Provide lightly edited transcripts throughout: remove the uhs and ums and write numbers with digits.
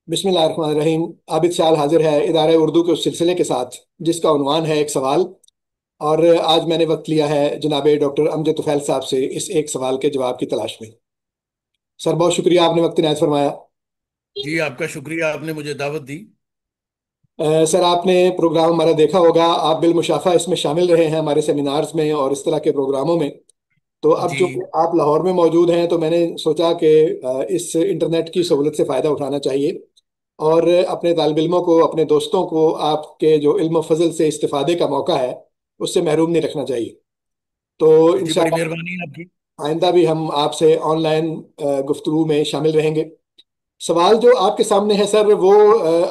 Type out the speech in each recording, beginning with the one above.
बिस्मिल्लाहिर्रहमानिर्रहीम। आबिद शाल हाजिर है इदारे उर्दू के उस सिलसिले के साथ जिसका उन्वान है एक सवाल। और आज मैंने वक्त लिया है जनाब डॉक्टर अमजद तुफैल साहब से इस एक सवाल के जवाब की तलाश में। सर, बहुत शुक्रिया, आपने वक्त इनायत फरमाया। जी, आपका शुक्रिया, आपने मुझे दावत दी। सर, आपने प्रोग्राम हमारा देखा होगा, आप बिलमुशाफा इसमें शामिल रहे हैं हमारे सेमिनार्स में और इस तरह के प्रोग्रामों में। तो अब जी। चूंकि आप लाहौर में मौजूद हैं तो मैंने सोचा कि इस इंटरनेट की सहूलत से फ़ायदा उठाना चाहिए और अपने तालिब इल्मों को, अपने दोस्तों को आपके जो इल्म फजल से इस्तिफादे का मौका है उससे महरूम नहीं रखना चाहिए। तो जी, बड़ी इंशाअल्लाह मेहरबानी है आपकी। आइंदा भी हम आपसे ऑनलाइन गुफ्तगू में शामिल रहेंगे। सवाल जो आपके सामने है सर, वो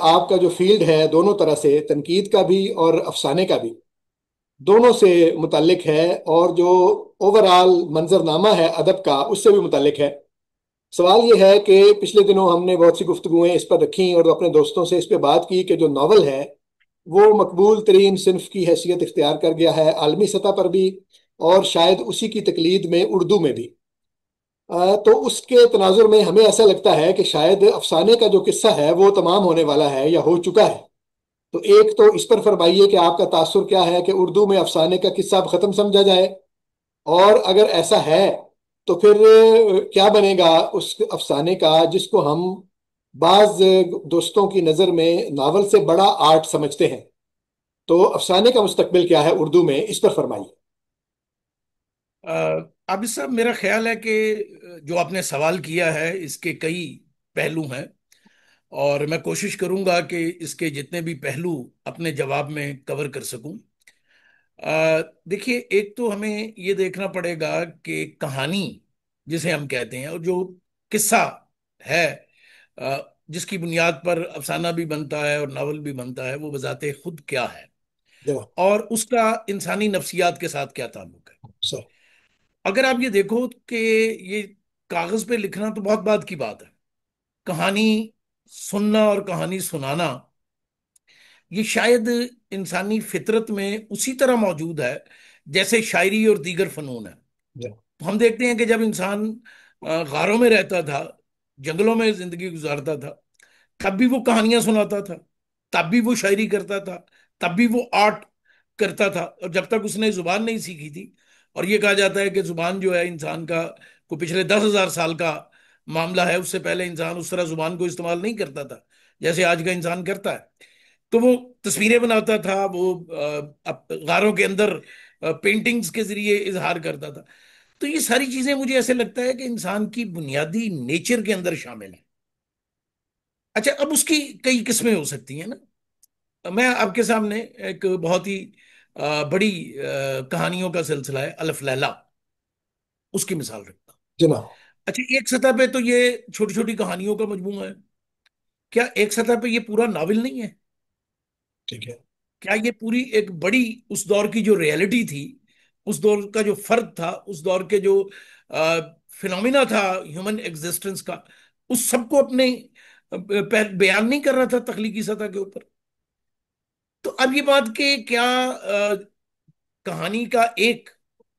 आपका जो फील्ड है दोनों तरह से, तनकीद का भी और अफसाने का भी, दोनों से मुतल्लिक है, और जो ओवरऑल मंजरनामा है अदब का उससे भी मुतल्लिक है। सवाल ये है कि पिछले दिनों हमने बहुत सी गुफ्तगुएं इस पर रखी और अपने दोस्तों से इस पर बात की कि जो नावल है वो मकबूल तरीन सिन्फ की हैसियत इख्तियार कर गया है आलमी सतह पर भी, और शायद उसी की तकलीद में उर्दू में भी। तो उसके तनाजुर में हमें ऐसा लगता है कि शायद अफसाने का जो किस्सा है वो तमाम होने वाला है या हो चुका है। तो एक तो इस पर फरमाइए कि आपका तासुर क्या है कि उर्दू में अफसाने का किस्सा अब खत्म समझा जाए, और अगर ऐसा है तो फिर क्या बनेगा उस अफसाने का जिसको हम बाज दोस्तों की नज़र में नावल से बड़ा आर्ट समझते हैं। तो अफसाने का मुस्तकबिल क्या है उर्दू में, इस पर फरमाइए। अब इस सब मेरा ख्याल है कि जो आपने सवाल किया है इसके कई पहलू हैं। और मैं कोशिश करूंगा कि इसके जितने भी पहलू अपने जवाब में कवर कर सकूं। देखिए, एक तो हमें ये देखना पड़ेगा कि कहानी जिसे हम कहते हैं और जो किस्सा है, जिसकी बुनियाद पर अफसाना भी बनता है और नावल भी बनता है, वो बजाते खुद क्या है जनाब। और उसका इंसानी नफ्सियात के साथ क्या ताल्लुक है। सर। अगर आप ये देखो कि ये कागज पे लिखना तो बहुत बात की बात है। कहानी सुनना और कहानी सुनाना, ये शायद इंसानी फितरत में उसी तरह मौजूद है जैसे शायरी और दीगर फनून है। जनाब। तो हम देखते हैं कि जब इंसान गारों में रहता था, जंगलों में जिंदगी गुजारता था, तब भी वो कहानियां सुनाता था, तब भी वो शायरी करता था, तब भी वो आर्ट करता था। और जब तक उसने जुबान नहीं सीखी थी, और ये कहा जाता है कि जुबान जो है इंसान का को पिछले 10,000 साल का मामला है, उससे पहले इंसान उस तरह जुबान को इस्तेमाल नहीं करता था जैसे आज का इंसान करता है। तो वो तस्वीरें बनाता था, वो गारों के अंदर पेंटिंग्स के जरिए इजहार करता था। तो ये सारी चीजें मुझे ऐसे लगता है कि इंसान की बुनियादी नेचर के अंदर शामिल है। अच्छा, अब उसकी कई किस्में हो सकती हैं ना। मैं आपके सामने एक बहुत ही बड़ी कहानियों का सिलसिला है अलफ लैला, उसकी मिसाल रखता हूँ। जनाब। अच्छा, एक सतह पे तो ये छोटी छोटी कहानियों का मजमूआ है। क्या एक सतह पे ये पूरा नावल नहीं है? ठीक है। क्या ये पूरी एक बड़ी उस दौर की जो रियलिटी थी, उस दौर का जो फर्द था, उस दौर के जो फिनोमिना था ह्यूमन एग्जिस्टेंस का, उस सबको अपने बयान नहीं कर रहा था तख्लीकी सतह के ऊपर? तो अब ये बात कि क्या कहानी का एक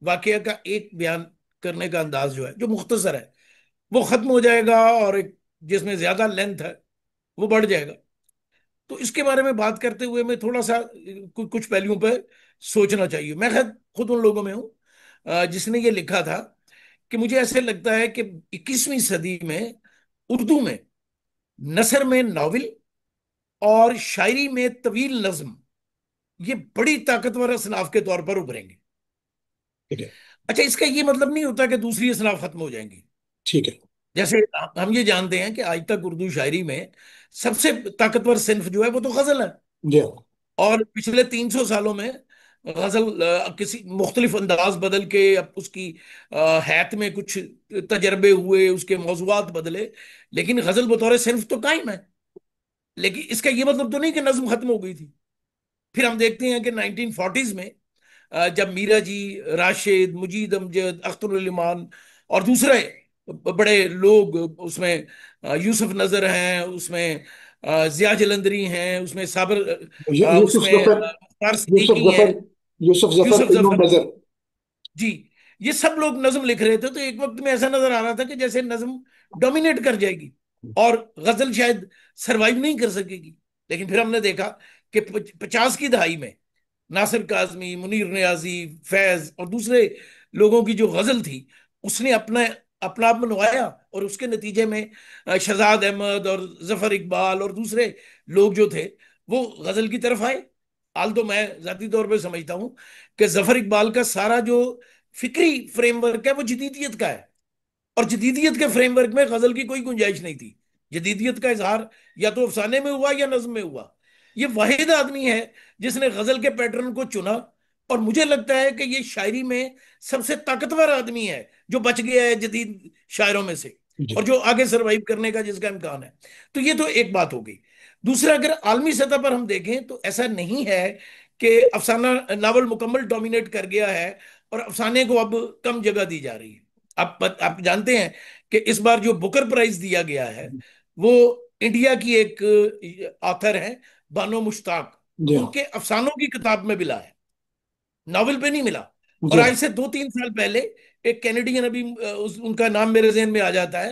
वाकया का एक बयान करने का अंदाज जो है, जो मुख्तसर है, वो खत्म हो जाएगा, और एक जिसमें ज्यादा लेंथ है वो बढ़ जाएगा। तो इसके बारे में बात करते हुए मैं थोड़ा सा कुछ पहलुओं पर सोचना चाहिए। मैं खैर खुद उन लोगों में हूं जिसने ये लिखा था कि मुझे ऐसे लगता है कि 21वीं सदी में उर्दू में नसर में नावल और शायरी में तवील नज्म, ये बड़ी ताकतवर असनाफ के तौर पर उभरेंगे। ठीक है। अच्छा, इसका ये मतलब नहीं होता कि दूसरी असनाफ खत्म हो जाएंगी। ठीक है। जैसे हम ये जानते हैं कि आज तक उर्दू शायरी में सबसे ताकतवर सिन्फ जो है वो तो गजल है। जी हाँ। और पिछले 300 सालों में गजल किसी मुख्तलिफ अंदाज बदल के अब उसकी हैत में कुछ तजर्बे हुए, उसके मौजुआत बदले, लेकिन गजल बतौर सिर्फ तो कायम है। लेकिन इसका ये मतलब तो नहीं कि नज्म खत्म हो गई थी। फिर हम देखते हैं कि 1940s में जब मीरा जी, राशिद, मुजीद अमजद, अख्तरुल इमान और दूसरे बड़े लोग उसमें, यूसुफ नजर हैं उसमें, जिया जलंधरी हैं उसमें, साबर यूसुफ उसमें जफर। अख्तार यूसुफ सिद्दीकी हैं, जफर। यूसुफ जफर यूसुफ इल्म जफर। नजर। जी, ये सब लोग नज्म लिख रहे थे, तो एक वक्त में ऐसा नजर आ रहा था कि जैसे नज्म डोमिनेट कर जाएगी। और गजल शायद सरवाइव नहीं कर सकेगी। लेकिन फिर हमने देखा कि 50 की दहाई में नासिर काजमी, मुनीर नियाजी, फैज और दूसरे लोगों की जो गजल थी, उसने अपना अपना आप मनवाया। और उसके नतीजे में शहजाद अहमद और जफर इकबाल और दूसरे लोग जो थे वो गजल की तरफ आए। हाल तो मैं जाती तौर पे समझता हूं कि जफर इकबाल का सारा जो फिक्री फ्रेमवर्क है वो जदीदियत का है, और जदीदियत के फ्रेमवर्क में गजल की कोई गुंजाइश नहीं थी। जदीदियत का इजहार या तो अफसाने में हुआ या नज्म में हुआ। ये वाहिद आदमी है जिसने गजल के पैटर्न को चुना। और मुझे लगता है कि ये शायरी में सबसे ताकतवर आदमी है जो बच गया है जदीद शायरों में से, और जी जो आगे सरवाइव करने का जिसका इम्कान है। तो ये तो एक बात हो गई। दूसरा, अगर आलमी सतह पर हम देखें तो ऐसा नहीं है कि अफसाना नावल मुकम्मल डोमिनेट कर गया है और अफसाने को अब कम जगह दी जा रही है। आप जानते हैं कि इस बार जो बुकर प्राइज दिया गया है वो इंडिया की एक ऑथर है, बानो मुश्ताक। जी हाँ। उनके अफसानों की किताब में मिला है, नॉवेल पे नहीं मिला। जी और हाँ। आज से 2-3 साल पहले एक कैनेडियन, अभी उनका नाम मेरे जहन में आ जाता है,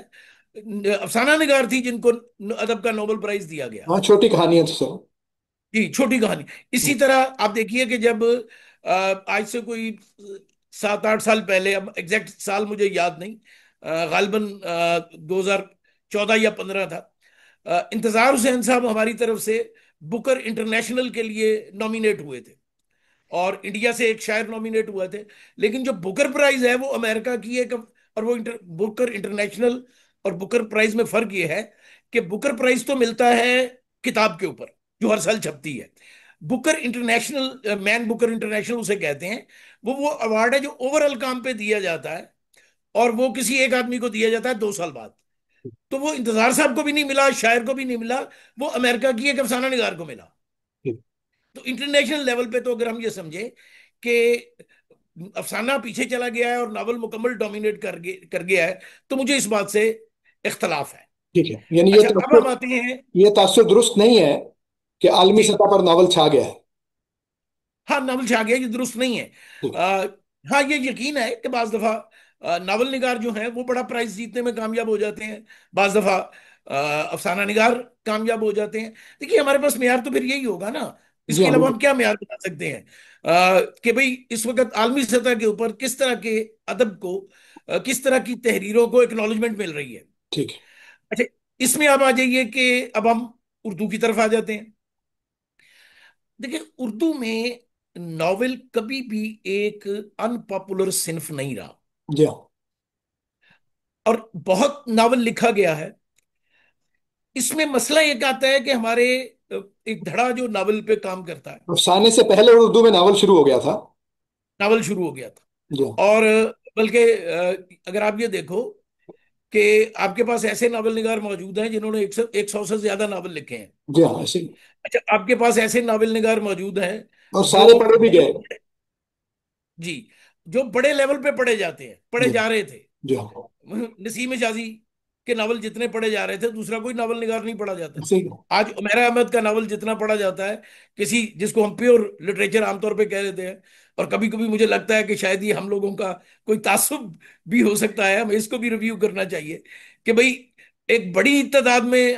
अफसाना निगार थी जिनको अदब का नोबेल प्राइज दिया गया। हाँ, छोटी कहानी है तो सर। जी, छोटी कहानी। इसी तरह आप देखिए कि जब आज से कोई 7-8 साल पहले, अब एग्जैक्ट साल मुझे याद नहीं, गालिबन 2014 या 15 था, इंतजार हुसैन साहब हमारी तरफ से बुकर इंटरनेशनल के लिए नॉमिनेट हुए थे, और इंडिया से एक शायर नॉमिनेट हुए थे। लेकिन जो बुकर प्राइज है वो अमेरिका की एक, और वो बुकर इंटरनेशनल और बुकर प्राइज में फर्क ये है कि बुकर प्राइज तो मिलता है किताब के ऊपर जो हर साल छपती है। Booker international, man Booker international उसे कहते हैं, वो अवार्ड है जो ओवरऑल काम पे दिया जाता है, और वो किसी एक आदमी को दिया जाता है 2 साल बाद। तो वो इंतजार साहब को भी नहीं मिला, शायर को भी नहीं मिला, वो अमेरिका की एक अफसाना निगार को मिला। जी। तो इंटरनेशनल लेवल पे तो अगर हम ये समझे कि अफसाना पीछे चला गया है और नावल मुकम्मल डोमिनेट कर गया है, तो मुझे इस बात से इख्तलाफ है। ठीक है, यानी अच्छा, अब हम आते हैं। ये तासुर दुरुस्त नहीं है कि आलमी जी, सतह पर नावल छा गया है। हाँ, नावल छा गया, ये दुरुस्त नहीं है। ठीक आ, हाँ, ये यकीन है कि बाज दफा नावल निगार जो हैं वो बड़ा प्राइज जीतने में कामयाब हो जाते हैं, बाज दफा अफसाना निगार कामयाब हो जाते हैं। देखिए, हमारे पास मेयार तो फिर यही होगा ना। है। जी इसके हाँ। अलावा हम क्या मेयार बता सकते हैं? कि भाई इस वक्त आलमी सतह के ऊपर किस तरह के अदब को, किस तरह की तहरीरों को एक्नॉलेजमेंट मिल रही है। ठीक है। अच्छा, इसमें आप आ जाइए कि अब हम उर्दू की तरफ आ जाते हैं। देखिए, उर्दू में नॉवेल कभी भी एक अनपॉपुलर सिन्फ नहीं रहा, जी हाँ। और बहुत नावल लिखा गया है। इसमें मसला एक आता है कि हमारे एक धड़ा जो नावल पे काम करता है, अफसाने से पहले उर्दू में नावल शुरू हो गया था। नावल शुरू हो गया जी हाँ। था। और बल्कि अगर आप ये देखो कि आपके पास ऐसे नावल निगार मौजूद हैं जिन्होंने 100 से ज्यादा नावल लिखे हैं। जी हाँ, ऐसे ही। अच्छा, आपके पास ऐसे नावल निगार मौजूद हैं और जो सारे पढ़े भी गए। बहुत, जी, जो बड़े लेवल पे पढ़े जाते हैं, पढ़े जी जा रहे थे। जी हाँ, नसीम जाजी के नावल जितने पढ़े जा रहे थे, दूसरा कोई नावल निगार नहीं पढ़ा जाता। ऐसे ही। आज उमैर अहमद का नावल जितना पढ़ा जाता है, किसी जिसको हम प्योर लिटरेचर आमतौर पे कह देते हैं, और कभी कभी मुझे लगता है कि शायद ये हम लोगों का कोई तासुब भी हो सकता है, हमें इसको भी रिव्यू करना चाहिए कि भाई एक बड़ी तादाद में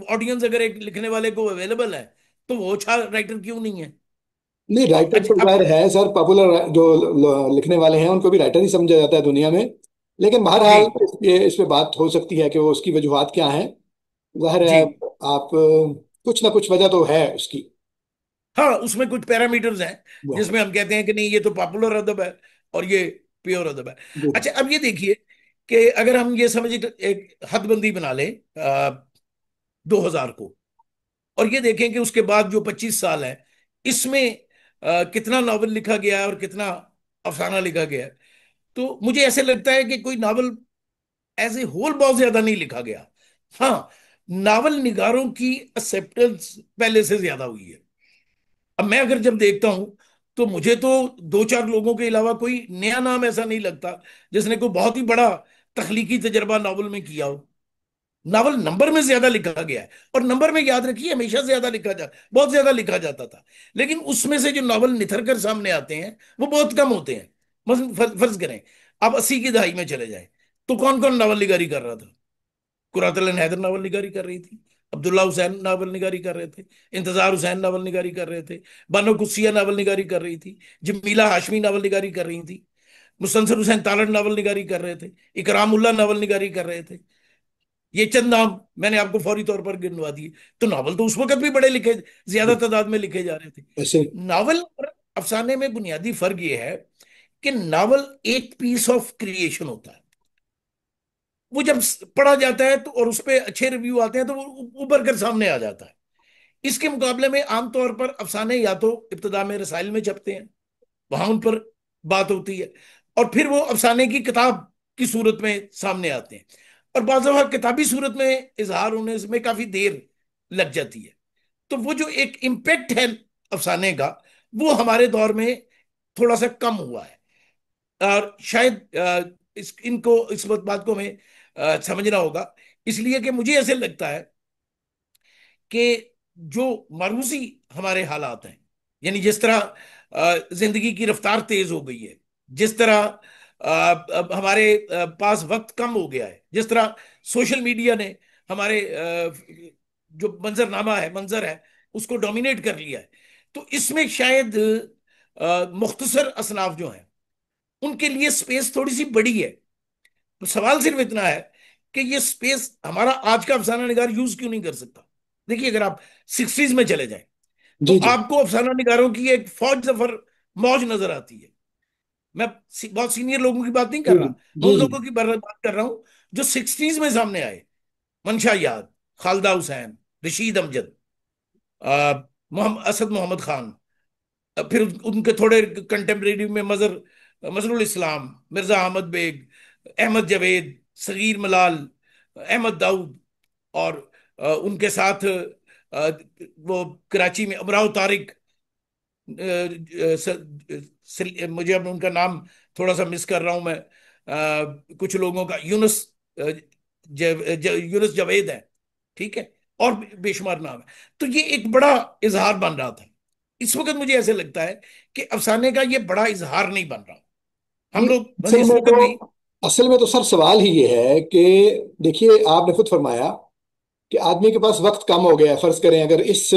ऑडियंस अगर एक लिखने वाले को अवेलेबल है, तो वो अच्छा राइटर क्यों नहीं है? नहीं, राइटर अच्छा, तो अब जाहिर है सर, पॉपुलर जो लिखने वाले हैं उनको भी राइटर ही समझा जाता है दुनिया में। लेकिन जी, बहरहाल ये इस पे बात हो सकती है कि वो उसकी वजूहात क्या हैं। जाहिर है। जी, आप कुछ ना कुछ वजह तो है उसकी। हाँ, उसमें कुछ पैरामीटर्स हैं वो- जिसमें हम कहते हैं कि नहीं, ये तो पॉपुलर अदब है और ये प्योर अदब है। जी अच्छा, अब ये देखिए कि अगर हम ये समझ एक हदबंदी बना लें 2000 को, और ये देखें कि उसके बाद जो 25 साल है, इसमें कितना नावल लिखा गया है और कितना अफसाना लिखा गया है, तो मुझे ऐसे लगता है कि कोई नावल एज ए होल बहुत ज्यादा नहीं लिखा गया। हाँ, नावल निगारों की एक्सेप्टेंस पहले से ज्यादा हुई है। अब मैं अगर जब देखता हूं, तो मुझे तो 2-4 लोगों के अलावा कोई नया नाम ऐसा नहीं लगता जिसने कोई बहुत ही बड़ा तख्लीकी तजर्बा नावल में किया हो। नावल नंबर में ज्यादा लिखा गया है, और नंबर में याद रखिए हमेशा ज्यादा लिखा जा बहुत ज्यादा लिखा जाता था। लेकिन उसमें से जो नावल निथर कर सामने आते हैं वो बहुत कम होते हैं। मसलन फर्ज करें, आप 80 की दहाई में चले जाएं, तो कौन कौन नावल निगारी कर रहा था? कुरातल एंड हैदर नावल निगारी कर रही थी, अब्दुल्ला हुसैन नावल निगारी कर रहे थे, इंतजार हुसैन नावल निगारी कर रहे थे, बानो कुस्सिया नावल निगारी कर रही थी, जमीला हाशमी नावल निगारी कर रही थी, मुसलसल हुसैन तालड़ नावल निगारी कर रहे थे, इकरामुल्ला नावल निगारी कर रहे थे। ये चंद नाम मैंने आपको फौरी तौर पर गिनवा दिए। तो नावल तो उस वक्त भी बड़े लिखे, ज्यादा तादाद में लिखे जा रहे थे। ऐसे। नावल और अफसाने में बुनियादी फर्क ये है कि नावल एक पीस ऑफ क्रिएशन होता है। वो जब पढ़ा जाता है तो और उस पर अच्छे रिव्यू आते हैं तो वो उभर कर सामने आ जाता है। इसके मुकाबले में आमतौर पर अफसाने या तो इब्तदा में रसाइल में छपते हैं, वहां उन पर बात होती है, और फिर वो अफसाने की किताब की सूरत में सामने आते हैं, और बाज़ दफा किताबी सूरत में इजहार होने में काफी देर लग जाती है। तो वो जो एक इम्पेक्ट है अफसाने का, वो हमारे दौर में थोड़ा सा कम हुआ है। और शायद इस बात को हमें समझना होगा, इसलिए कि मुझे ऐसे लगता है कि जो मारूसी हमारे हालात हैं, यानी जिस तरह जिंदगी की रफ्तार तेज हो गई है, जिस तरह अब हमारे पास वक्त कम हो गया है, जिस तरह सोशल मीडिया ने हमारे जो मंजरनामा है, मंजर है, उसको डोमिनेट कर लिया है। तो इसमें शायद मुख्तसर असनाफ जो हैं उनके लिए स्पेस थोड़ी सी बड़ी है। तो सवाल सिर्फ इतना है कि ये स्पेस हमारा आज का अफसाना निगार यूज क्यों नहीं कर सकता। देखिए, अगर आप सिक्सटीज में चले जाएं तो जी जी आपको अफसाना निगारों की एक फौज जफर मौज नजर आती है। मैं बहुत सीनियर लोगों की बात नहीं कर जी रहा, मैं जी उन जी। लोगों की बात कर रहा हूं जो सिक्सटीज में सामने आए। मंशा याद, खालिदा हुसैन, रशीद अमजद, मोहम्मद असद मोहम्मद खान, फिर उनके थोड़े कंटेम्परेरी में मजरुल इस्लाम, मिर्जा अहमद बेग, अहमद जावेद, सगीर मलाल, अहमद दाऊद, और उनके साथ वो कराची में अमराव तारिक, मुझे अब उनका नाम थोड़ा सा मिस कर रहा हूं मैं, कुछ लोगों का यूनुस, यूनुस जावेद है, ठीक है, और बेशुमार नाम है। तो ये एक बड़ा इजहार बन रहा था। इस वक्त मुझे ऐसे लगता है कि अफसाने का ये बड़ा इजहार नहीं बन रहा। हम नहीं, लोग असल इस में वक्त तो भी। असल में तो सर सवाल ही ये है कि देखिए, आपने खुद फरमाया कि आदमी के पास वक्त कम हो गया है। फर्ज करें अगर इस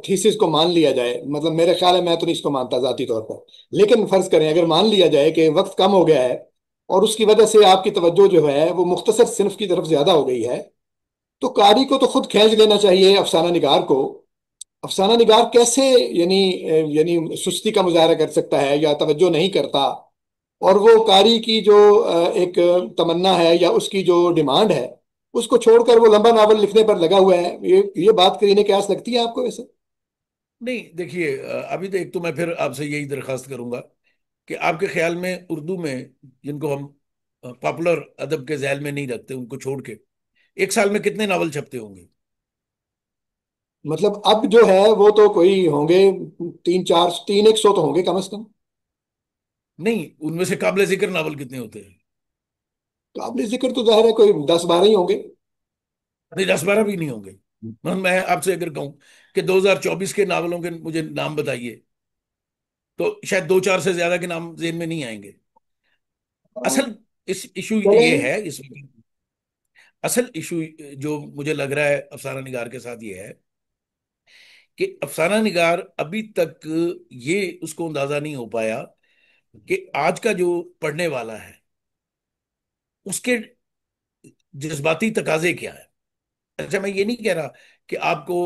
थीसिस को मान लिया जाए, मतलब मेरे ख्याल है, मैं तो नहीं इसको मानता जाती तौर पर, लेकिन फर्ज करें अगर मान लिया जाए कि वक्त कम हो गया है और उसकी वजह से आपकी तवज्जो जो है वो मुख्तसर सिर्फ की तरफ ज्यादा हो गई है, तो कारी को तो खुद खींच लेना चाहिए अफसाना निगार को। अफसाना निगार कैसे यानी सुस्ती का मुजाहरा कर सकता है या तवज्जो नहीं करता, और वो कारी की जो एक तमन्ना है या उसकी जो डिमांड है, उसको छोड़कर वो लंबा नावल लिखने पर लगा हुआ है। ये बात करीने क्यास लगती है आपको वैसे? नहीं, देखिए, अभी तो एक तो मैं फिर आपसे यही दरखास्त करूंगा कि आपके ख्याल में उर्दू में, जिनको हम पॉपुलर अदब के झैल में नहीं रखते, उनको छोड़ के एक साल में कितने नावल छपते होंगे? मतलब अब जो है वो तो कोई होंगे, तीन चार, तीन एक सौ तो होंगे कम से कम। नहीं, उनमें से काबिल जिक्र नावल कितने होते हैं? काबिल जिक्र तो जाहिर है कोई 10-12 ही होंगे। नहीं, 10-12 भी नहीं होंगे। मैं आपसे अगर कहूं कि 2024 के नावलों के मुझे नाम बताइए, तो शायद दो चार से ज्यादा के नाम जेहन में नहीं आएंगे। असल इस इशू चले। ये है इस असल इशू जो मुझे लग रहा है अफसाना निगार के साथ ये है कि अफसाना निगार अभी तक ये उसको अंदाजा नहीं हो पाया कि आज का जो पढ़ने वाला है उसके जज्बाती तकाजे क्या है। अच्छा, मैं ये नहीं कह रहा कि आपको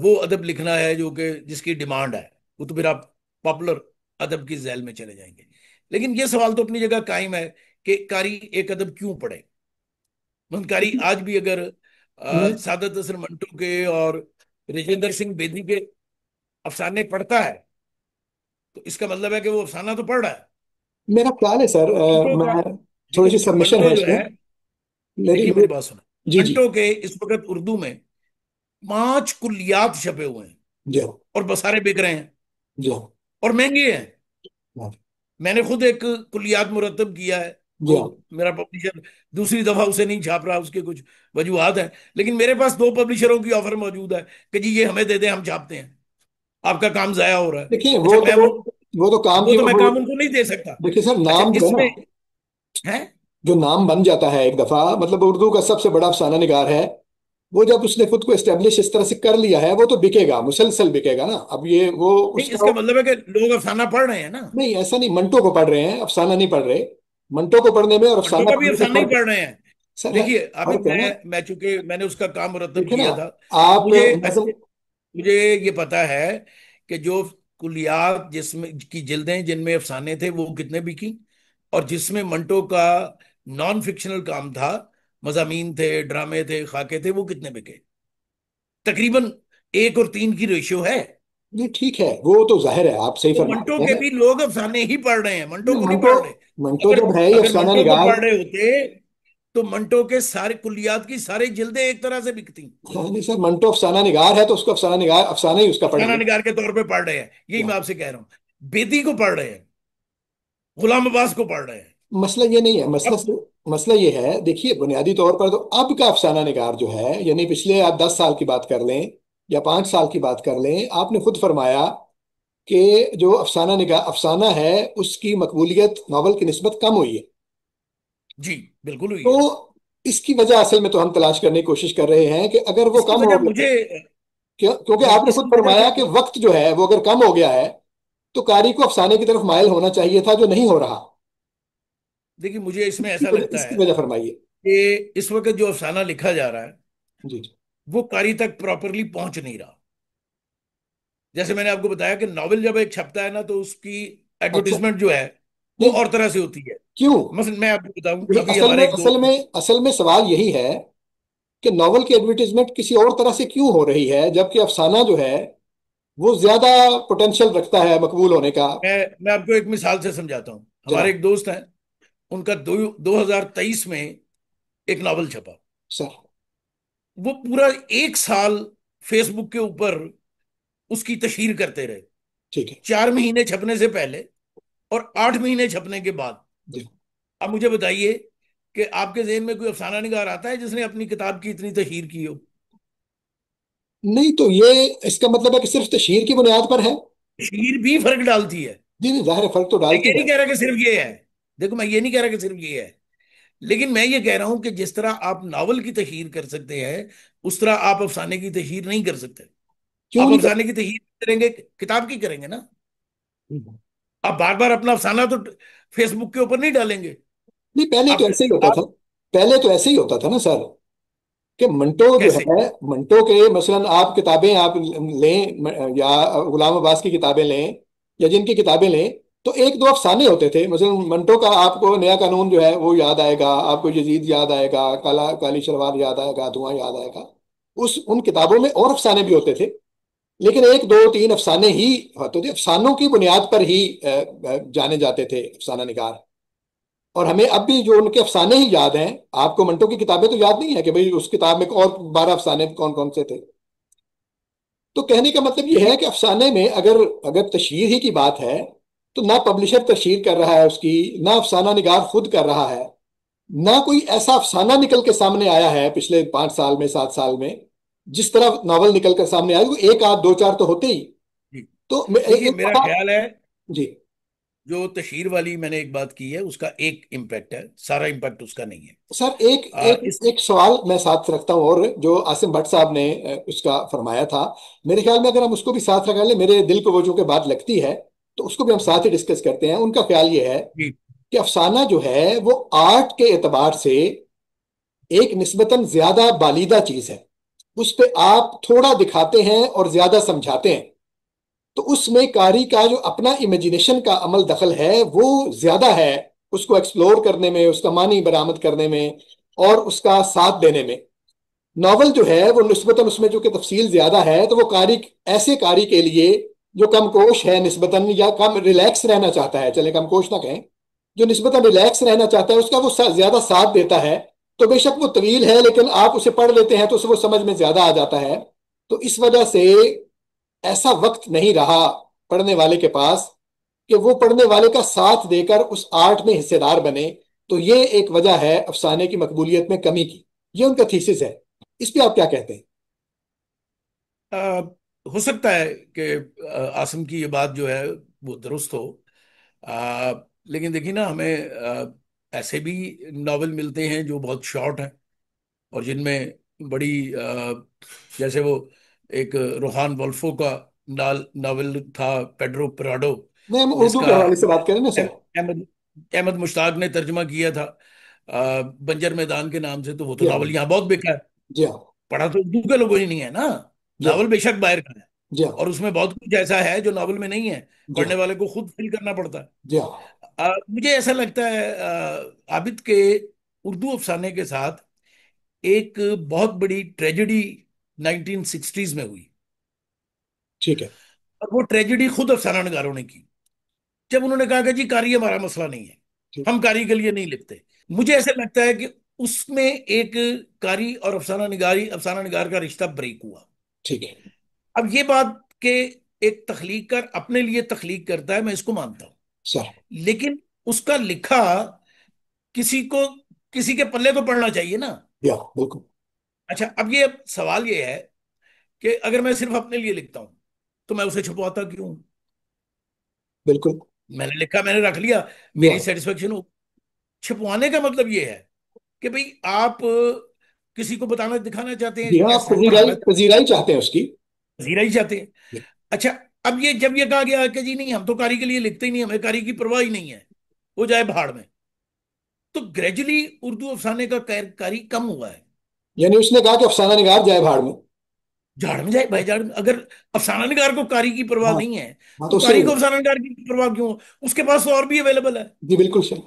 वो अदब लिखना है जो कि जिसकी डिमांड है, वो तो फिर आप पॉपुलर अदब की झैल में चले जाएंगे। लेकिन ये सवाल तो अपनी जगह कायम है कि कारी एक अदब क्यों पढ़े। कारी आज भी अगर मैं सादत हसन मंटो के और राजेंद्र सिंह बेदी के अफसाने पढ़ता है, तो इसका मतलब है कि वो अफसाना तो पढ़ रहा है। मेरा ख्याल है सर, मंटो का, मैं थोड़ी देखिए, सी सबमिशन मंटो है जो इसमें। है, मेरी देखिए मेरी बात सुनो। जी जी। मंटो के इस वक्त उर्दू में 5 कुलियात छपे हुए हैं, जी हाँ, और बसारे बिक रहे हैं, जी हाँ, और महंगे हैं। हाँ, मैंने खुद एक कुलियात मुरतब किया है। जी वो हाँ। मेरा पब्लिशर दूसरी दफा उसे नहीं छाप रहा, उसके कुछ वजूहत हैं, लेकिन मेरे पास 2 पब्लिशरों की ऑफर मौजूद है कि जी ये हमें दे दें, हम छापते हैं, आपका काम जाया हो रहा है। देखिए अच्छा, मैं वो तो काम वो की तो मैं वो, काम उनको नहीं दे सकता। देखिए सर अच्छा, नाम जो है ना, इसमें है। जो नाम बन जाता है एक दफा, मतलब उर्दू का सबसे बड़ा अफसाना निगार है, वो जब उसने खुद को एस्टेब्लिश इस तरह से कर लिया है, वो तो बिकेगा, मुसलसल बिकेगा ना। अब ये वो नहीं, उसका। इसका मतलब है कि लोग अफसाना पढ़ रहे हैं ना। नहीं, ऐसा नहीं, मंटो को पढ़ रहे हैं, अफसाना नहीं पढ़ रहे। मंटो को पढ़ने में और मंटो अफसाना का भी पढ़ने में अफसाना ही फर्क है। पढ़ रहे हैं। सर है, देखिए अभी फर्क है ना। मैं चूंकि मैंने उसका काम मुरतब देखिए ना, किया था, आप मुझे नज्म। मुझे ये पता है कि जो कुलियात जिसमें की जिल्दें जिनमें अफसाने थे वो कितने बिकी, और जिसमें मंटो का नॉन फिक्शनल काम था, मजामीन थे, ड्रामे थे, खाके थे, वो कितने बिके। तकरीबन 1 और 3 की रेशियो है। नहीं ठीक है, वो तो जाहिर है, आप सही तो फरमा मंटो रहे के हैं। भी लोग अफसाने ही पढ़ रहे हैं, मंटो नहीं, को नहीं मंटो, पढ़ रहे। मंटो अगर जब है ही अगर अफसाना मंटो को निगार। पढ़ रहे होते तो मंटो के सारे कुलियात की सारी जिल्दें एक तरह से बिकती। हाँ, नहीं सर, मंटो अफसाना निगार है तो उसको अफसाना निगार, अफसाना ही उसका अफसाना पढ़िए। निगार के तौर पे पढ़ रहे हैं, यही क्या मैं आपसे कह रहा हूँ। बेदी को पढ़ रहे हैं, गुलाम अब्बास को पढ़ रहे हैं। मसला ये नहीं है, अब मसला ये है, देखिए बुनियादी तौर पर तो अब का अफसाना निगार जो है, यानी पिछले आप 10 साल की बात कर लें या 5 साल की बात कर लें, आपने खुद फरमाया कि जो अफसाना निगार अफसाना है, उसकी मकबूलियत नावल की निस्बत कम हुई है। जी, बिल्कुल हुई है। तो इसकी वजह असल में तो हम तलाश करने की कोशिश कर रहे हैं कि अगर वो इसकी कम हो वजह गया। मुझे क्योंकि जी, आपने खुद इसकी वजह फरमाया कि से वक्त जो है वो अगर कम हो गया है, तो कारी को अफसाने की तरफ माइल होना चाहिए था, जो नहीं हो रहा। देखिए मुझे इसमें ऐसा लगता इसकी है वजह फरमाइए। कि इस वक्त जो अफसाना लिखा जा रहा है जी जी। वो कारी तक प्रॉपरली पहुंच नहीं रहा। जैसे मैंने आपको बताया कि नॉवेल जब एक छपता है ना तो उसकी अच्छा। एडवर्टीजमेंट जो है वो नहीं, और तरह से होती है। क्यों? मसलन मैं आपको बताऊं, नहीं, अभी हमारे एक दोस्त। असल में सवाल यही है कि नॉवल की एडवर्टीजमेंट किसी और तरह से क्यों हो रही है, जबकि अफसाना जो है वो ज्यादा पोटेंशियल रखता है मकबूल होने का। मैं आपको एक मिसाल से समझाता हूँ। हमारे जनाब। एक दोस्त हैं, उनका 2023 में एक नावल छपा। सर। वो पूरा 1 साल फेसबुक के ऊपर उसकी तशहीर करते रहे। ठीक है। 4 महीने छपने से पहले और 8 महीने छपने के बाद। जी। अब मुझे बताइए कि आपके जहन में कोई अफसाना निगार आता है जिसने अपनी किताब की इतनी तशहीर की हो। नहीं तो ये इसका मतलब है कि सिर्फ तशहीर की बुनियाद पर है। तशहीर भी फर्क डालती है। जी नहीं, जाहिर है फर्क तो मैं डालती ये है। नहीं कह रहा कि सिर्फ ये है। देखो मैं ये नहीं कह रहा कि सिर्फ ये है, लेकिन मैं ये कह रहा हूं कि जिस तरह आप नावल की तशहीर कर सकते हैं उस तरह आप अफसाने की तशहीर नहीं कर सकते। क्यों आप नहीं अफसाने की तशहीर करेंगे, किताब की करेंगे ना। कर? आप बार बार अपना अफसाना तो फेसबुक के ऊपर नहीं डालेंगे। नहीं, पहले तो आप ऐसे ही होता था। आप पहले तो ऐसे ही होता था ना सर, कि मंटो जो कैसे। है, मंटो के मसलन आप किताबें आप लें, या गुलाम अब्बास की किताबें लें, या जिनकी किताबें लें, तो एक दो अफसाने होते थे। मसलन मंटो का आपको नया कानून जो है वो याद आएगा, आपको यजीद याद आएगा, काला काली शलवार याद आएगा, धुआं याद आएगा। उस उन किताबों में और अफसाने भी होते थे, लेकिन एक दो तीन अफसाने ही होते थे। अफसानों की बुनियाद पर ही जाने जाते थे अफसाना निगार। और हमें अब भी जो उनके अफसाने ही याद हैं। आपको मंटो की किताबें तो याद नहीं है कि भाई उस किताब में और 12 अफसाने कौन कौन से थे। तो कहने का मतलब ये देखिए है कि अफसाने में अगर अगर तशहीर ही की बात है, तो ना पब्लिशर तशहीर कर रहा है उसकी, ना अफसाना निगार खुद कर रहा है, ना कोई ऐसा अफसाना निकल के सामने आया है पिछले 5 साल में, 7 साल में। जिस तरह नावल निकल कर सामने आया, वो एक आध दो चार तो होते ही। जी, तो देखिए एक मेरा दफा। ख्याल है जी। जो तशहीर वाली मैंने एक बात की है उसका एक इम्पैक्ट है, सारा इम्पैक्ट उसका नहीं है। सर, एक इस एक एक सवाल मैं साथ रखता हूँ, और जो आसिम भट्ट साहब ने उसका फरमाया था, मेरे ख्याल में अगर हम उसको भी साथ रख लें, मेरे दिल को वो जो के बात लगती है, तो उसको भी हम साथ ही डिस्कस करते हैं। उनका ख्याल ये है जी, कि अफसाना जो है वो आर्ट के एतबार से एक निस्बतन ज्यादा बालिदा चीज है। उस पे आप थोड़ा दिखाते हैं और ज्यादा समझाते हैं, तो उसमें कारी का जो अपना इमेजिनेशन का अमल दखल है वो ज्यादा है, उसको एक्सप्लोर करने में, उसका मानी बरामद करने में, और उसका साथ देने में। नॉवल जो है वो निस्बतन उसमें जो कि तफसील ज्यादा है, तो वो कारी, ऐसे कारी के लिए जो कमकोश है निस्बतन, या कम रिलैक्स रहना चाहता है, चले कमकोश ना कहें, जो निस्बतन रिलैक्स रहना चाहता है, उसका वो ज्यादा साथ देता है। तो बेशक वो तवील है, लेकिन आप उसे पढ़ लेते हैं तो उसे वो समझ में ज्यादा आ जाता है। तो इस वजह से ऐसा वक्त नहीं रहा पढ़ने वाले के पास कि वो पढ़ने वाले का साथ देकर उस आर्ट में हिस्सेदार बने। तो ये एक वजह है अफसाने की मकबूलियत में कमी की। ये उनका थीसिस है। इस पे आप क्या कहते हैं? अ, हो सकता है कि आसिम की ये बात जो है वो दुरुस्त हो। लेकिन देखिए ना, हमें ऐसे भी नावल मिलते हैं जो बहुत शॉर्ट हैं और जिनमें बड़ी जैसे वो एक रोहान वोल्फो का नावल था, पेड्रो प्राडो, नहीं, हम उर्दू जिसका के हवाले से बात करें ना सर। अहमद अहमद मुश्ताक ने तर्जमा किया था बंजर मैदान के नाम से। तो वो तो जी हाँ। नावल यहाँ बहुत बिका है। जी हाँ। पढ़ा तो उर्दू के लोगों ही नहीं है ना। जी हाँ। नावल बेशक बाहर का है जी हाँ। और उसमें बहुत कुछ ऐसा है जो नावल में नहीं है, जी पढ़ने हाँ। वाले को खुद फील करना पड़ता है। जी हाँ। मुझे ऐसा लगता है आबिद के उर्दू अफसाने के साथ एक बहुत बड़ी ट्रेजेडी 1960s में हुई। ठीक है। और वो ट्रेजेडी खुद अफसाना निगारों ने की, जब उन्होंने कहा कि जी कारी हमारा मसला नहीं है, ठीक। हम कारी के लिए नहीं लिखते। मुझे ऐसा लगता है कि उसमें एक कारी और अफसाना निगार का रिश्ता ब्रेक हुआ। ठीक है अब ये बात कि एक तख्लीकर अपने लिए तख्लीक करता है, मैं इसको मानता हूं। सर। लेकिन उसका लिखा किसी को, किसी के पल्ले तो पड़ना चाहिए ना। या बिल्कुल। अच्छा, अब ये सवाल ये है कि अगर मैं सिर्फ अपने लिए लिखता हूं तो मैं उसे छुपवाता क्यों? बिल्कुल। मैंने लिखा, मैंने रख लिया, या मेरी सेटिस्फेक्शन हो। छुपवाने का मतलब ये है कि भाई आप किसी को बताना दिखाना चाहते हैं, जी हाँ, आप ऐसे पजीराई पढ़ाना पजीराई चाहते हैं उसकी। जीना ही चाहते हैं। अच्छा, अब ये जब ये कहा गया कि जी नहीं हम तो कारी के लिए लिखते ही नहीं, हमें कारी की परवाह ही नहीं है, वो जाए भाड़ में, तो ग्रेजुअली उर्दू अफसाने का कारी कम हुआ है। यानी उसने कहा कि अफसाना निगार जाए भाड़ में। झाड़ में जाए भाई, झाड़ में। अगर अफसाना निगार को कारी की परवाह हाँ। नहीं है हाँ, तो तो उससे। कारी को अफसाना निगार की परवाह क्यों? उसके पास तो और भी अवेलेबल है। जी बिल्कुल सर।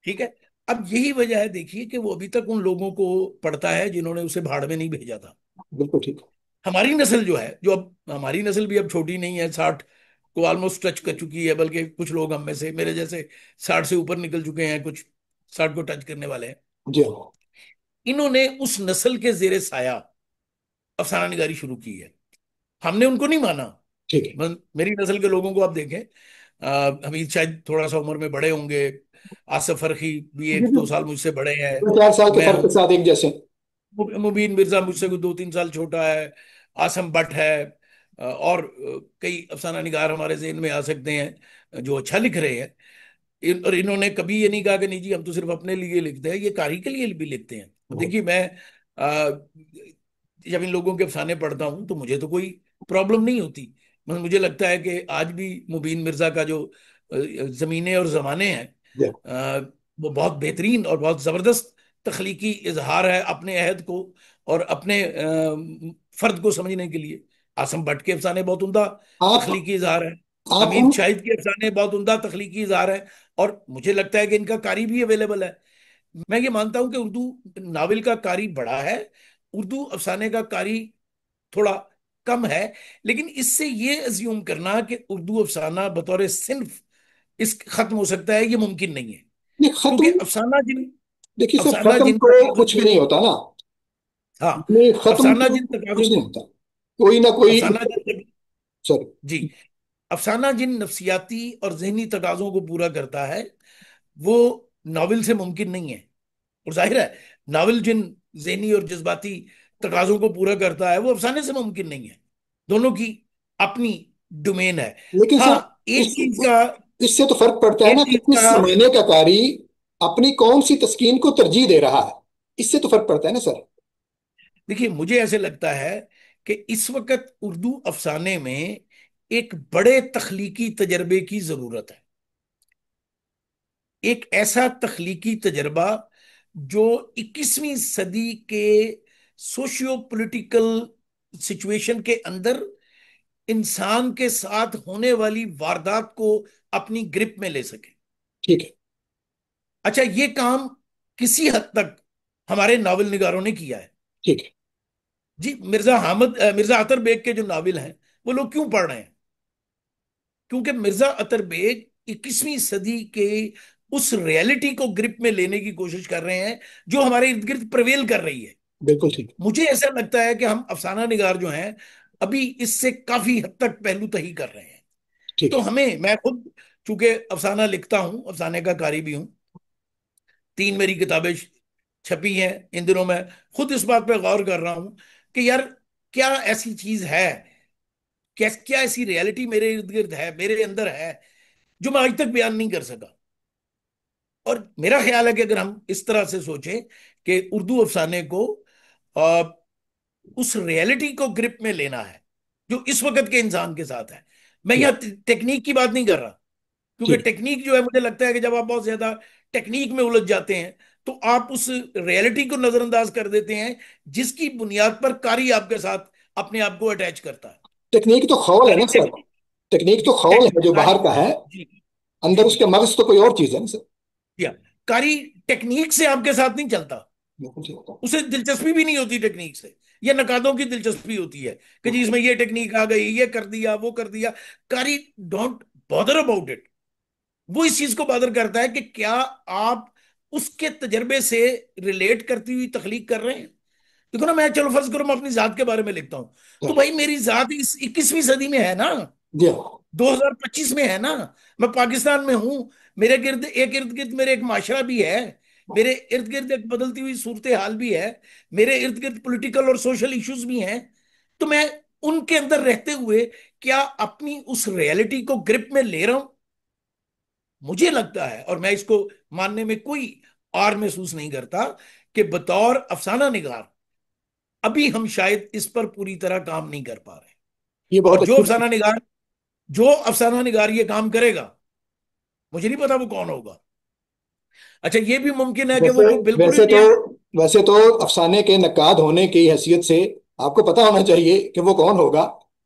ठीक है। अब यही वजह है, देखिए, कि वो अभी तक उन लोगों को पढ़ता है जिन्होंने उसे भाड़ में नहीं भेजा था। बिल्कुल ठीक। हमारी नस्ल जो है, जो अब हमारी नस्ल भी अब छोटी नहीं है, 60 को ऑलमोस्ट टच कर चुकी है, बल्कि कुछ लोग हम में से, मेरे जैसे, 60 से ऊपर निकल चुके हैं, कुछ 60 को टच करने वाले हैं। जी हाँ। इन्होंने उस नस्ल के जेरे साया अफसाना निगारी शुरू की है। हमने उनको नहीं माना। ठीक है। मेरी नस्ल के लोगों को आप देखें, हमीद शायद थोड़ा सा उम्र में बड़े होंगे, आसफ फरखी भी जी एक जी। दो साल मुझसे बड़े हैं, 4 साल के मैं फर्क हूँ, के साथ एक जैसे। मुबीन मिर्जा मुझसे कोई 2-3 साल छोटा है, आसम भट्ट है, और कई अफसाना निगार हमारे ज़हन में आ सकते हैं जो अच्छा लिख रहे हैं। और इन्होंने कभी ये नहीं कहा कि नहीं जी हम तो सिर्फ अपने लिए लिखते हैं, ये कारी के लिए भी लिखते हैं। अब बहुत। देखिए, मैं जब इन लोगों के अफसाने पढ़ता हूँ तो मुझे तो कोई प्रॉब्लम नहीं होती। मुझे लगता है कि आज भी मुबीन मिर्जा का जो जमीने और जमाने हैं, जी वो बहुत बेहतरीन और बहुत जबरदस्त तख्लीकी इजहार है अपने अहद को और अपने फर्द को समझने के लिए। आसम भट्ट के अफसाने बहुत उम्दा आप तख्लीकी इजहार है। आप हमीद उन। शाहिद के अफसाने बहुत उम्दा तख्लीकी इजहार है। और मुझे लगता है कि इनका कारी भी अवेलेबल है। मैं ये मानता हूं कि उर्दू नावल का कारी बड़ा है, उर्दू अफसाने का कारी थोड़ा कम है। लेकिन इससे ये अज्यूम करना कि उर्दू अफसाना बतौर सिन्फ इस खत्म हो सकता है, ये मुमकिन नहीं है। ये क्योंकि खत्म। देखिए सर, अफसाना खत्म जिन तो तकाजों कुछ भी को, नहीं होता ना। हाँ, ये खत्म अफसाना तो जिन तकाजों कुछ नहीं को, होता। कोई ना कोई। अफसाना जिन, सर। जी, अफसाना जिन नफ्सियाती और जहनी तकाजों को पूरा करता है, वो नावल से मुमकिन नहीं है। और जाहिर है, नावल जिन जहनी और जज्बाती तकाजों को पूरा करता है, वो अफसाने से मुमकिन नहीं है। दोनों की अपनी डोमेन है। लेकिन हाँ, सर, एक इस चीज का, इससे तो फर्क पड़ता है एक ना कि चीज किस का जमाने का कारी अपनी कौन सी तस्कीन को तरजीह दे रहा है। इससे तो फर्क पड़ता है ना सर। देखिए, मुझे ऐसे लगता है कि इस वक्त उर्दू अफसाने में एक बड़े तख्लीकी तजर्बे की जरूरत है। एक ऐसा तख्लीकी तजर्बा जो 21वीं सदी के सोशियो पॉलिटिकल सिचुएशन के अंदर इंसान के साथ होने वाली वारदात को अपनी ग्रिप में ले सके। ठीक है। अच्छा, ये काम किसी हद तक हमारे नावल निगारों ने किया है। ठीक है। जी, मिर्जा अतर बेग के जो नावल हैं, वो लोग क्यों पढ़ रहे हैं? क्योंकि मिर्जा अतर बेग 21वीं सदी के उस रियलिटी को ग्रिप में लेने की कोशिश कर रहे हैं जो हमारे इर्द गिर्द प्रिवेल कर रही है। बिल्कुल ठीक। मुझे ऐसा लगता है कि हम अफसाना निगार जो हैं, अभी इससे काफी हद तक पहलू तही कर रहे हैं। ठीक तो है। हमें, मैं खुद चूंकि अफसाना लिखता हूं, अफसाने का कारी भी हूं, 3 मेरी किताबें छपी हैं इन दिनों। मैं खुद इस बात पे गौर कर रहा हूं कि यार, क्या ऐसी चीज है, क्या क्या ऐसी रियलिटी मेरे इर्द गिर्द है, मेरे अंदर है, जो मैं आज तक बयान नहीं कर सका। और मेरा ख्याल है कि अगर हम इस तरह से सोचें कि उर्दू अफसाने को आ, उस रियलिटी को ग्रिप में लेना है जो इस वक्त के इंसान के साथ है। मैं ठीक। यहाँ टेक्निक की बात नहीं कर रहा, क्योंकि ठीक। टेक्निक जो है, मुझे लगता है कि जब आप बहुत ज्यादा टेक्निक में उलझ जाते हैं तो आप उस रियलिटी को नजरअंदाज कर देते हैं जिसकी बुनियाद पर कारी आपके साथ अपने आप को अटैच करता है। टेक्निक तो खौल है कारी ना सर। टेक्निक। टेक्निक जी तो खौल है जो कारी। बाहर का है। जी जी अंदर जी उसके मगज तो कोई और चीज है ना सर। या कारी टेक्निक से आपके साथ नहीं चलता। बिल्कुल ठीक होता उसे दिलचस्पी भी नहीं होती टेक्निक से, या नकादों की दिलचस्पी होती है कि जी है। इसमें ये टेक्निक आ गई, ये कर दिया, वो कर दिया। कारी डोंट बॉदर अबाउट इट। वो इस चीज को बॉदर करता है कि क्या आप उसके तजर्बे से रिलेट करती हुई तखलीक कर रहे हैं। देखो ना, मैं चलो फर्ज करो मैं अपनी जात के बारे में लिखता हूं, तो हाँ। भाई मेरी जात इस 21वीं सदी में है ना, जी हाँ। 2025 में है ना। मैं पाकिस्तान में हूं, मेरे गिर्द एक इर्द गिर्द मेरे एक माशरा भी है, मेरे इर्द गिर्द एक बदलती हुई सूरत हाल भी है, मेरे इर्द गिर्द पॉलिटिकल और सोशल इश्यूज भी हैं। तो मैं उनके अंदर रहते हुए क्या अपनी उस रियलिटी को ग्रिप में ले रहा हूं? मुझे लगता है, और मैं इसको मानने में कोई आर महसूस नहीं करता, कि बतौर अफसाना निगार अभी हम शायद इस पर पूरी तरह काम नहीं कर पा रहे। ये और बहुत जो अच्छी। अफसाना निगार जो अफसाना निगार ये काम करेगा, मुझे नहीं पता वो कौन होगा। अच्छा, ये भी मुमकिन है कि वैसे वो कोई बिल्कुल ही वैसे तो नया। वैसे तो अफसाने के नक्काद होने की हैसियत से आपको पता होना चाहिए कि वो कौन होगा।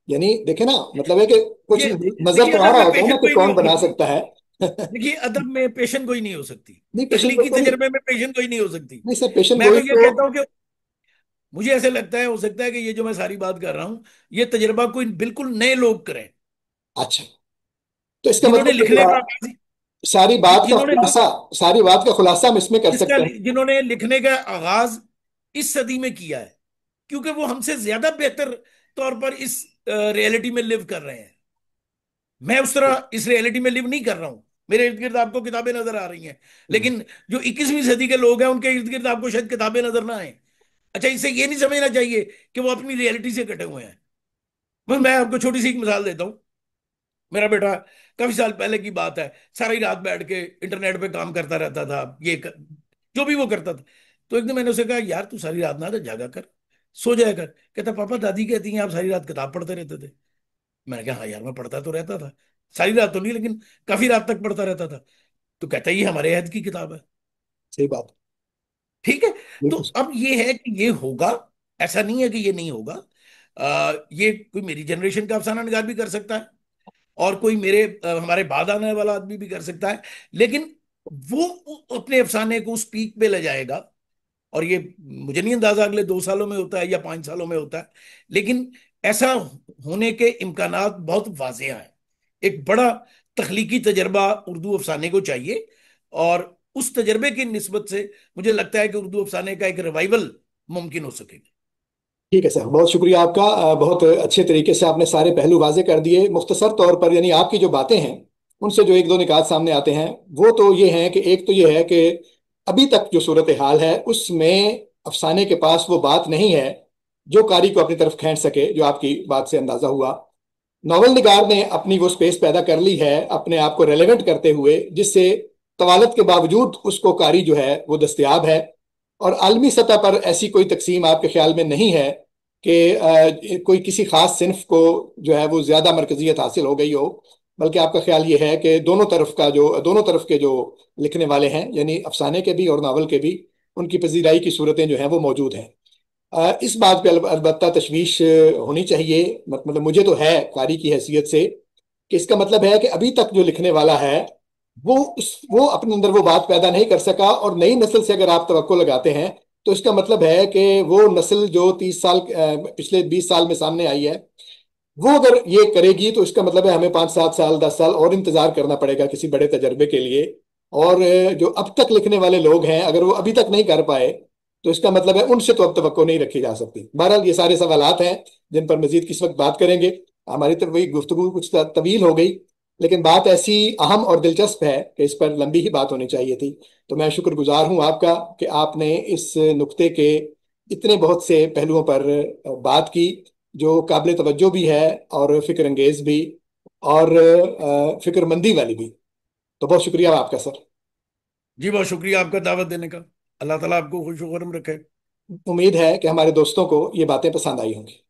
यानी देखे ना, मतलब है कि कुछ ये नजर देखिए, तो आ अदब रहा में होता है ना पेशेंट कि कोई नहीं कौन हो बना सकती। सकता है। देखिए, अदब में पेशेंट कोई नहीं हो सकती। नहीं पेशेंट गोई तखलीकी तो नहीं। तजर्बे में पेशेंट कोई नहीं हो सकती। नहीं सर, पेशेंट मैं तो गोई ये तो। कहता हूँ कि मुझे ऐसे लगता है, हो सकता है कि ये जो मैं सारी बात कर रहा हूँ, ये तजर्बा कोई बिल्कुल नए लोग करें, अच्छा, तो इसका जिन्होंने मतलब लिखने का आगाज। सारी जी, बात का खुलासा, सारी बात का खुलासा हम इसमें कर सकते हैं। जिन्होंने लिखने का आगाज इस सदी में किया है, क्योंकि वो हमसे ज्यादा बेहतर तौर पर इस रियलिटी में लिव कर रहे हैं। मैं उस तरह इस रियलिटी में लिव नहीं कर रहा हूं। मेरे इर्द गिर्द आपको किताबें नजर आ रही हैं, लेकिन जो 21वीं सदी के लोग हैं उनके इर्द गिर्द आपको शायद किताबें नजर ना आए। अच्छा, इससे ये नहीं समझना चाहिए कि वो अपनी रियलिटी से कटे हुए हैं। मैं आपको छोटी सी एक मिसाल देता हूँ। मेरा बेटा, काफी साल पहले की बात है, सारी रात बैठ के इंटरनेट पे काम करता रहता था, जो भी वो करता था। तो एक दिन मैंने उसे कहा, यार तू सारी रात ना तो जागा कर, सो जाया कर। कहता, पापा दादी कहती हैं आप सारी रात किताब पढ़ते रहते थे। मैंने कहा, हाँ यार मैं पढ़ता तो रहता था, सारी रात तो नहीं लेकिन काफी रात तक पढ़ता रहता था। तो कहता, ये हमारे अहद की किताब है। सही बात। ठीक है। तो बिल्कुल। अब ये है कि ये होगा, ऐसा नहीं है कि ये नहीं होगा। ये कोई मेरी जनरेशन का अफसाना निगार भी कर सकता है, और कोई हमारे बाद आने वाला आदमी भी कर सकता है। लेकिन वो अपने अफसाने को उस पीक पे ले जाएगा, और ये मुझे नहीं अंदाजा अगले 2 सालों में होता है या 5 सालों में होता है, लेकिन ऐसा होने के इम्कानात बहुत वाज़ेह हैं। एक बड़ा तख्लीकी तजर्बा उर्दू अफसाने को चाहिए, और उस तजर्बे की निस्बत से मुझे लगता है कि उर्दू अफसाने का एक रिवाइवल मुमकिन हो सकेगा। ठीक है सर, बहुत शुक्रिया आपका। बहुत अच्छे तरीके से आपने सारे पहलू वाजे कर दिए मुख्तसर तौर पर। यानी आपकी जो बातें हैं उनसे जो एक दो निकात सामने आते हैं वो तो ये हैं कि एक तो ये है कि अभी तक जो सूरत हाल है उसमें अफसाने के पास वो बात नहीं है जो कारी को अपनी तरफ खींच सके, जो आपकी बात से अंदाजा हुआ। नॉवल निगार ने अपनी वो स्पेस पैदा कर ली है अपने आप को रेलेवेंट करते हुए, जिससे तवालत के बावजूद उसको कारी जो है वो दस्तयाब है। और आलमी सतह पर ऐसी कोई तकसीम आपके ख्याल में नहीं है कि कोई किसी खास सिन्फ को जो है वो ज्यादा मरकजियत हासिल हो गई हो, बल्कि आपका ख्याल ये है कि दोनों तरफ के जो लिखने वाले हैं, यानी अफसाने के भी और नावल के भी, उनकी पजीराई की सूरतें जो हैं वो मौजूद हैं। इस बात पे अलबत्ता तशवीश होनी चाहिए। मतलब मुझे तो है कारी की हैसियत से, कि इसका मतलब है कि अभी तक जो लिखने वाला है वो अपने अंदर वो बात पैदा नहीं कर सका। और नई नस्ल से अगर आप तवक्को लगाते हैं तो इसका मतलब है कि वो नस्ल जो 30 साल पिछले 20 साल में सामने आई है, वो अगर ये करेगी तो इसका मतलब है हमें 5 7 साल 10 साल और इंतजार करना पड़ेगा किसी बड़े तजर्बे के लिए। और जो अब तक लिखने वाले लोग हैं अगर वो अभी तक नहीं कर पाए तो इसका मतलब है उनसे तो अब तवक्को नहीं रखी जा सकती। बहरहाल ये सारे सवालात हैं जिन पर मजीद किस वक्त बात करेंगे। हमारी तो वही गुफ्तगू कुछ तवील हो गई, लेकिन बात ऐसी अहम और दिलचस्प है कि इस पर लंबी ही बात होनी चाहिए थी। तो मैं शुक्रगुजार हूं आपका कि आपने इस नुक्ते के इतने बहुत से पहलुओं पर बात की जो काबिल तवज्जो भी है और फिक्र अंगेज भी और फिक्रमंदी वाली भी। तो बहुत शुक्रिया आपका सर। जी बहुत शुक्रिया आपका दावत देने का। अल्लाह ताला आपको खुश रखे। उम्मीद है कि हमारे दोस्तों को ये बातें पसंद आई होंगी।